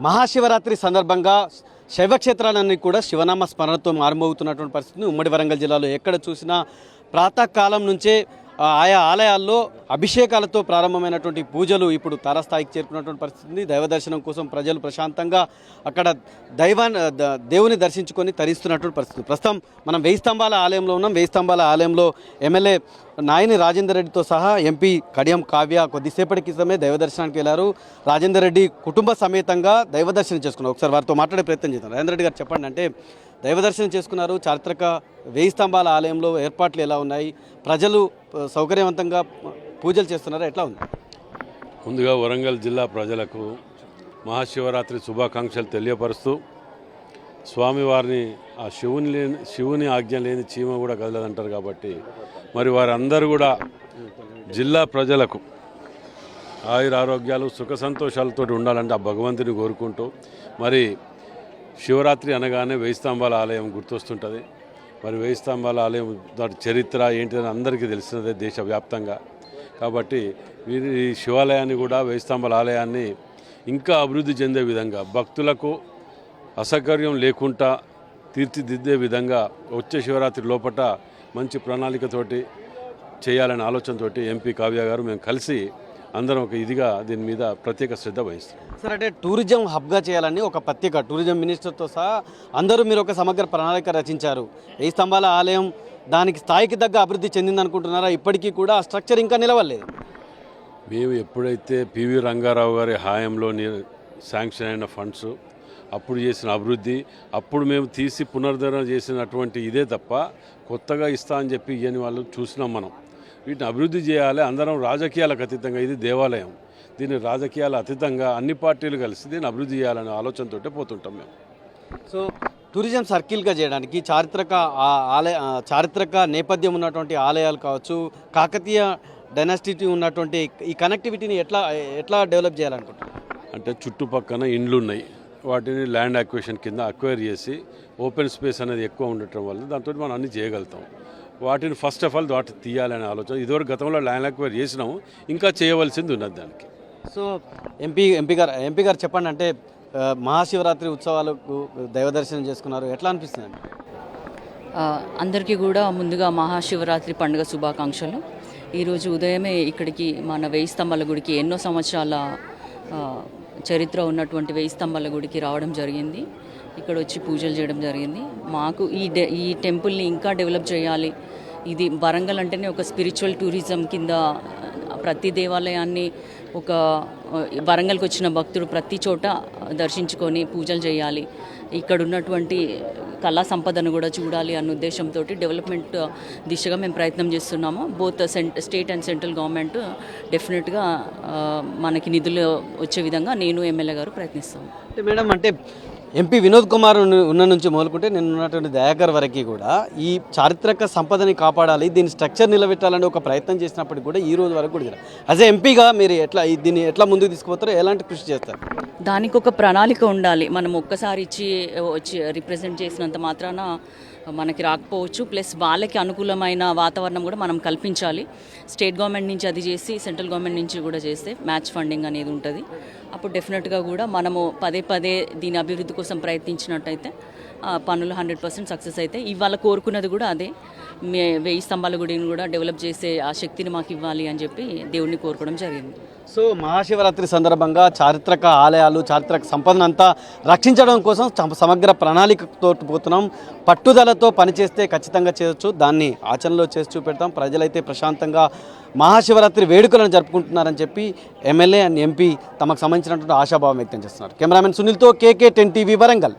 మహాశివరాత్రి సందర్భంగా శైవక్షేత్రాలన్నీ కూడా శివనామ స్మరణతో మారుమోగుతున్నటువంటి పరిస్థితి ఉమ్మడి వరంగల్ జిల్లాలో ఎక్కడ చూసినా ప్రాతకాలం నుంచే ఆయా ఆలయాల్లో అభిషేకాలతో ప్రారంభమైనటువంటి పూజలు ఇప్పుడు తారాస్థాయికి చేరుకున్నటువంటి పరిస్థితి. దైవ దర్శనం కోసం ప్రజలు ప్రశాంతంగా అక్కడ దేవుని దర్శించుకొని తరిస్తున్నటువంటి పరిస్థితి. ప్రస్తుతం మనం వెయ్యి స్తంభాల ఆలయంలో ఉన్నాం. వెయ్యి స్తంభాల ఆలయంలో ఎమ్మెల్యే నాయని రాజేందర్ రెడ్డితో సహా ఎంపీ కడియం కావ్య కొద్దిసేపటి క్రితమే దైవ దర్శనానికి వెళ్ళారు. రాజేందర్ రెడ్డి కుటుంబ సమేతంగా దైవ దర్శనం చేసుకున్నారు. ఒకసారి వారితో మాట్లాడే ప్రయత్నం చేద్దాం. రాజేందర్ రెడ్డి గారు చెప్పండి, అంటే దైవ దర్శనం చేసుకున్నారు, చారిత్రక వెయ్యి స్తంభాల ఆలయంలో ఏర్పాట్లు ఎలా ఉన్నాయి, ప్రజలు సౌకర్యవంతంగా పూజలు చేస్తున్నారా, ఎట్లా ఉంది? ముందుగా వరంగల్ జిల్లా ప్రజలకు మహాశివరాత్రి శుభాకాంక్షలు తెలియపరుస్తూ, స్వామివారిని ఆ శివుని ఆజ్ఞ లేని చీమ కూడా కదలదంటారు కాబట్టి మరి వారందరూ కూడా జిల్లా ప్రజలకు ఆయురారోగ్యాలు సుఖ సంతోషాలతో ఉండాలంటే ఆ భగవంతుని కోరుకుంటూ, మరి శివరాత్రి అనగానే వెయ్యి స్తంభాల ఆలయం గుర్తొస్తుంటుంది. మరి వెయ్యి స్తంభాల ఆలయం దాని చరిత్ర ఏంటిదని అందరికీ తెలిసినదే దేశవ్యాప్తంగా. కాబట్టి ఈ శివాలయాన్ని కూడా వెయ్యి స్తంభాల ఆలయాన్ని ఇంకా అభివృద్ధి చెందే విధంగా, భక్తులకు అసౌకర్యం లేకుండా తీర్చిదిద్దే విధంగా వచ్చే శివరాత్రి లోపల మంచి ప్రణాళికతోటి చేయాలనే ఆలోచనతోటి ఎంపీ కావ్య గారు మేము కలిసి అందరం ఒక ఇదిగా దీని మీద ప్రత్యేక శ్రద్ధ వహిస్తాం. సార్, అంటే టూరిజం హబ్గా చేయాలని ఒక ప్రత్యేక టూరిజం మినిస్టర్తో సహా అందరూ మీరు ఒక సమగ్ర ప్రణాళిక రచించారు. వెయ్యి స్తంభాల ఆలయం దానికి స్థాయికి తగ్గ అభివృద్ధి చెందిందనుకుంటున్నారా? ఇప్పటికీ కూడా ఆ స్ట్రక్చర్ ఇంకా నిలవలేదు. మేము ఎప్పుడైతే పివి రంగారావు గారి హాయంలో శాంక్షన్ అయిన ఫండ్స్, అప్పుడు చేసిన అభివృద్ధి, అప్పుడు మేము తీసి పునరుద్ధరణ చేసినటువంటి ఇదే తప్ప కొత్తగా ఇస్తా అని చెప్పి ఇవన్నీ వాళ్ళు చూసినాం. మనం వీటిని అభివృద్ధి చేయాలి, అందరం రాజకీయాలకు అతీతంగా, ఇది దేవాలయం, దీన్ని రాజకీయాల అతీతంగా అన్ని పార్టీలు కలిసి దీన్ని అభివృద్ధి చేయాలనే ఆలోచనతో పోతుంటాం మేము. సో టూరిజం సర్కిల్గా చేయడానికి చారిత్రక నేపథ్యం ఉన్నటువంటి ఆలయాలు కావచ్చు, కాకతీయ డైనాసిటీ ఉన్నటువంటి ఈ కనెక్టివిటీని ఎట్లా డెవలప్ చేయాలనుకుంటున్నారు? అంటే చుట్టుపక్కన ఇండ్లు ఉన్నాయి, వాటిని ల్యాండ్ అక్విజిషన్ కింద అక్వైర్ చేసి ఓపెన్ స్పేస్ అనేది ఎక్కువ ఉండటం వల్ల దాంతో మనం అన్ని చేయగలుగుతాం. వాటిని ఫస్ట్ ఆఫ్ ఆల్ వాటిని తీయాలనే ఆలోచన. ఇదివరకు గతంలో ల్యాండ్ అక్వైర్ చేసినాము, ఇంకా చేయవలసింది ఉన్నది దానికి. సో ఎంపీ గారు చెప్పండి, అంటే మహాశివరాత్రి ఉత్సవాలకు దైవ దర్శనం చేసుకున్నారు, ఎట్లా అనిపిస్తుంది? అందరికీ కూడా ముందుగా మహాశివరాత్రి పండుగ శుభాకాంక్షలు. ఈరోజు ఉదయమే ఇక్కడికి మన వెయ్యి స్తంభాల గుడికి ఎన్నో సంవత్సరాల చరిత్ర ఉన్నటువంటి వెయ్యి స్తంభాల గుడికి రావడం జరిగింది. ఇక్కడ వచ్చి పూజలు చేయడం జరిగింది. మాకు ఈ టెంపుల్ని ఇంకా డెవలప్ చేయాలి. ఇది వరంగల్ అంటేనే ఒక స్పిరిచువల్ టూరిజం కింద ప్రతి దేవాలయాన్ని ఒక వరంగల్కి వచ్చిన భక్తుడు ప్రతి చోట దర్శించుకొని పూజలు చేయాలి, ఇక్కడ ఉన్నటువంటి కళా సంపదను కూడా చూడాలి అన్న ఉద్దేశంతో డెవలప్మెంట్ దిశగా మేము ప్రయత్నం చేస్తున్నాము. Both state and central government డెఫినెట్గా మనకి నిధులు వచ్చే విధంగా నేను ఎమ్మెల్యే గారు ప్రయత్నిస్తాము. అంటే మేడం, అంటే ఎంపీ వినోద్ కుమార్ ఉన్న నుంచి మొదలుకుంటే నేను ఉన్నటువంటి దయాకర్ వరకు కూడా ఈ చారిత్రక సంపదని కాపాడాలి, దీని స్ట్రక్చర్ నిలబెట్టాలని ఒక ప్రయత్నం చేసినప్పటికీ కూడా ఈ రోజు వరకు కూడా యాజ్ ఏ ఎంపీగా మీరు దీన్ని ఎట్లా ముందుకు తీసుకుపోతారో, ఎలాంటి కృషి చేస్తారు? దానికి ఒక ప్రణాళిక ఉండాలి. మనం ఒక్కసారి వచ్చి రిప్రజెంట్ చేసినంత మాత్రాన మనకి రాకపోవచ్చు. ప్లస్ వాళ్ళకి అనుకూలమైన వాతావరణం కూడా మనం కల్పించాలి. స్టేట్ గవర్నమెంట్ నుంచి అది చేసి సెంట్రల్ గవర్నమెంట్ నుంచి కూడా చేస్తే మ్యాచ్ ఫండింగ్ అనేది ఉంటుంది. అప్పుడు డెఫినెట్గా కూడా మనము పదే దీని అభివృద్ధి కోసం ప్రయత్నించినట్టయితే పనులు 100% సక్సెస్ అయితే. ఇవాళ కోరుకున్నది కూడా అదే, వెయ్యి స్తంభాల గుడిని కూడా డెవలప్ చేసే ఆ శక్తిని మాకు ఇవ్వాలి అని చెప్పి దేవుడిని కోరుకోవడం జరిగింది. సో మహాశివరాత్రి సందర్భంగా చారిత్రక ఆలయాలు, చారిత్రక సంపదను అంతా రక్షించడం కోసం సమగ్ర ప్రణాళికతో పోతున్నాం. పట్టుదలతో పనిచేస్తే ఖచ్చితంగా చేయొచ్చు, దాన్ని ఆచరణలో చేసి చూపెడతాం. ప్రజలైతే ప్రశాంతంగా మహాశివరాత్రి వేడుకలను జరుపుకుంటున్నారని చెప్పి ఎమ్మెల్యే అండ్ ఎంపీ తమకు సంబంధించినటువంటి ఆశాభావం వ్యక్తం చేస్తున్నారు. కెమెరామెన్ సునీల్తో KK10 TV వరంగల్.